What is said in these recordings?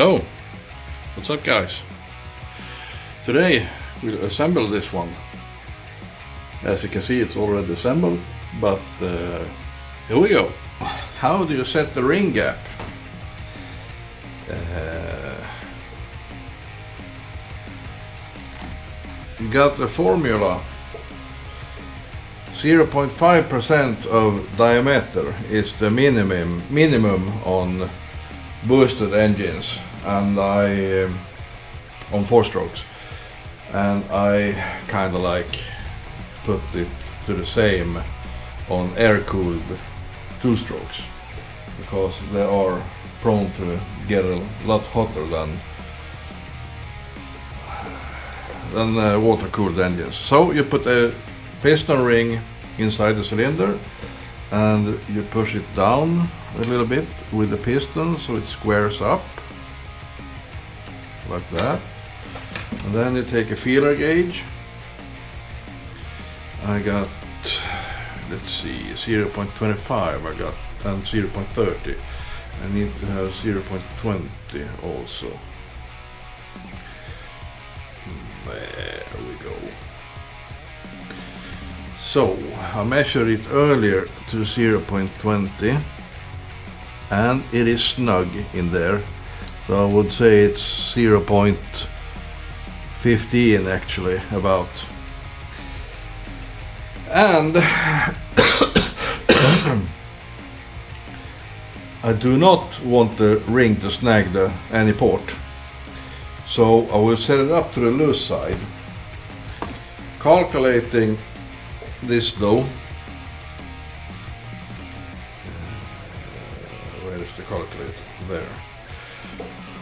Hello, what's up guys? Today we'll assemble this one. As you can see, it's already assembled, but here we go. How do you set the ring gap? You got the formula. 0.5% of diameter is the minimum on boosted engines, and I on 4-strokes, and I kind of like put it to the same on air-cooled 2-strokes because they are prone to get a lot hotter than water-cooled engines. So you put a piston ring inside the cylinder and you push it down a little bit with the piston so it squares up like that, and then you take a feeler gauge. I got, let's see, 0.25 I got, and 0.30. I need to have 0.20 also. There we go. So I measured it earlier to 0.20 and it is snug in there. So I would say it's 0.15 actually, about. And I do not want the ring to snag any port. So I will set it up to the loose side. Calculating this though, where is the calculator? There.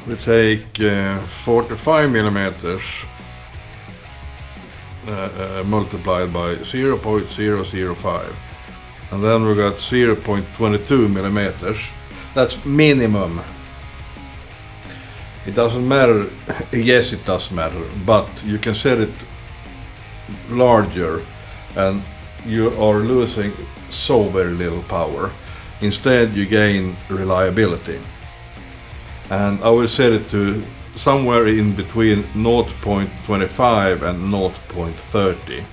We take 45 millimeters multiplied by 0.005, and then we got 0.22 millimeters. That's minimum. It doesn't matter. Yes, it does matter, but you can set it larger and you are losing so very little power. Instead you gain reliability, and I will set it to somewhere in between 0.25 and 0.30.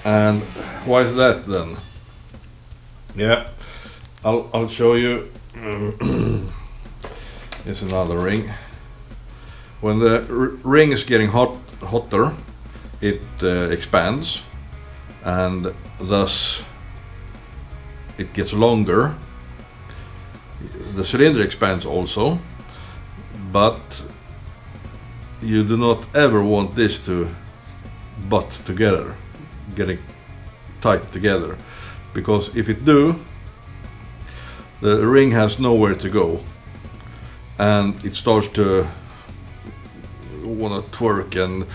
And why is that then? Yeah, I'll show you. Here's another ring. When the ring is getting hotter, it expands, and thus it gets longer. The cylinder expands also, but you do not ever want this to butt together, getting tight together, because if it do, the ring has nowhere to go and it starts to want to twerk and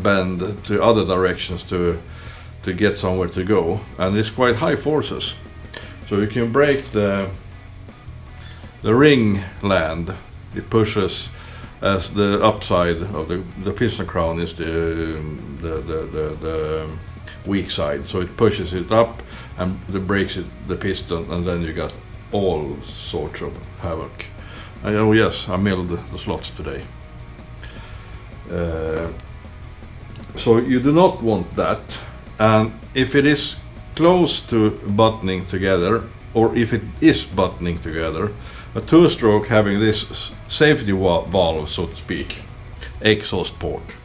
bend to other directions to get somewhere to go, and it's quite high forces. So you can break the ring land. It pushes as the upside of the piston crown is the weak side, so it pushes it up and it breaks the piston, and then you got all sorts of havoc. Oh yes, I milled the slots today. So you do not want that, and if it is close to buttoning together, or if it is buttoning together, a 2-stroke having this safety valve, so to speak, exhaust port,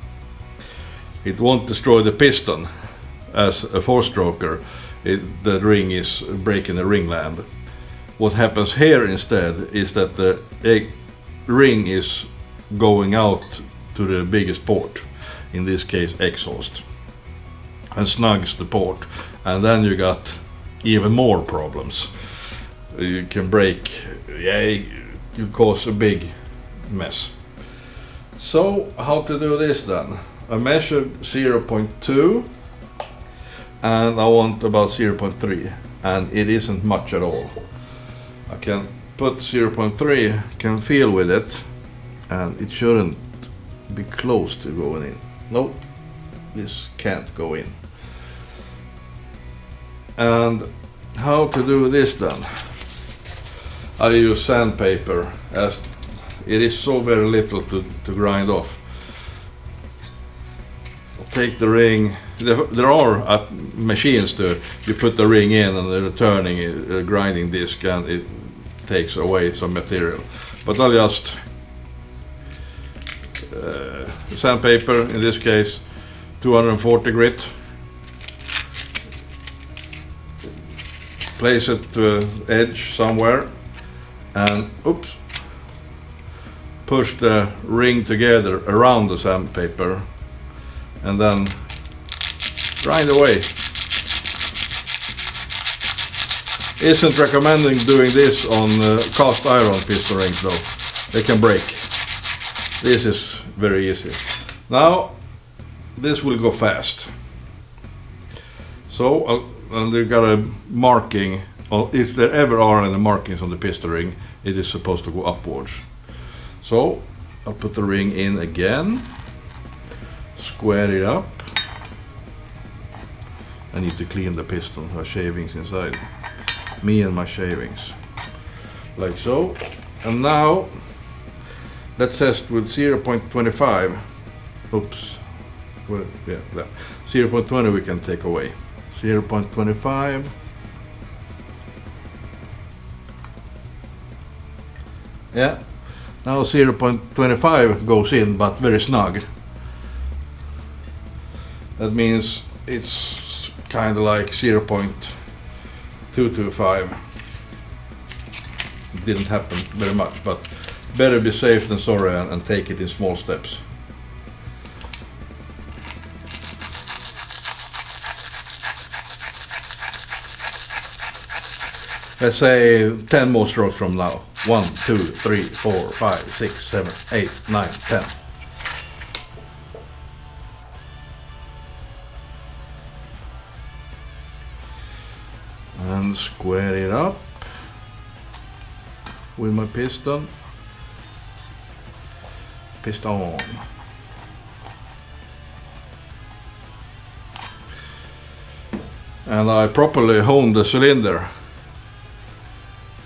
it won't destroy the piston. As a 4-stroker, the ring is breaking the ring land. What happens here instead is that the ring is going out to the biggest port, in this case exhaust, and snugs the port, and then you got even more problems. You can break, you cause a big mess. So how to do this then? I measured 0.2 and I want about 0.3, and it isn't much at all. I can put 0.3, can feel with it, and it shouldn't be close to going in. Nope, this can't go in. And how to do this then? I use sandpaper as it is so very little to grind off. Take the ring. There are machines you put the ring in and they're turning a grinding disc and it takes away some material. But I'll just sandpaper, in this case 240 grit. Place it to an edge somewhere and oops, push the ring together around the sandpaper and then grind away. Isn't recommending doing this on cast iron piston rings though, they can break. This is very easy. Now this will go fast. So and they've got a marking, if there ever are any markings on the piston ring, it is supposed to go upwards. So I'll put the ring in again, square it up. I need to clean the piston, there are shavings inside. Me and my shavings. Like so. And now let's test with 0.25. Oops. Well, yeah, that. 0.20 we can take away. 0.25. Yeah. Now 0.25 goes in, but very snug. That means it's kind of like 0.225. It didn't happen very much, but better be safe than sorry and take it in small steps. Let's say 10 more strokes from now. 1, 2, 3, 4, 5, 6, 7, 8, 9, 10. And square it up with my piston. And I properly honed the cylinder.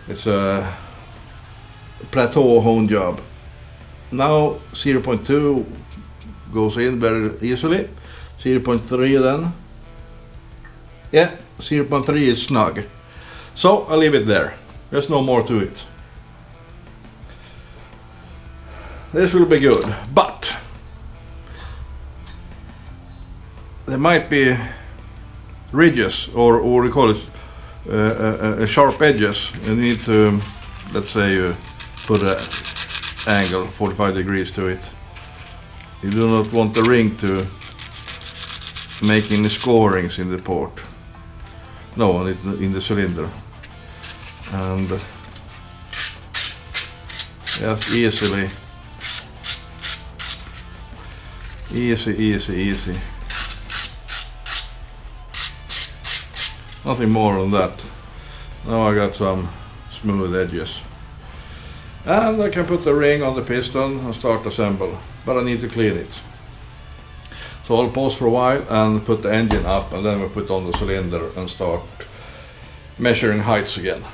It's a plateau hone job. Now 0.2 goes in very easily. 0.3 then. Yeah, 0.3 is snug. So I'll leave it there. There's no more to it. This will be good, but there might be ridges or we call it sharp edges. You need to, let's say, put an angle 45 degrees to it. You do not want the ring to make any scorings in the port. No, in the cylinder. And just easily. Easy. Nothing more than that. Now I got some smooth edges. And I can put the ring on the piston and start assemble. But I need to clean it. So I'll pause for a while and put the engine up and then we'll put on the cylinder and start measuring heights again.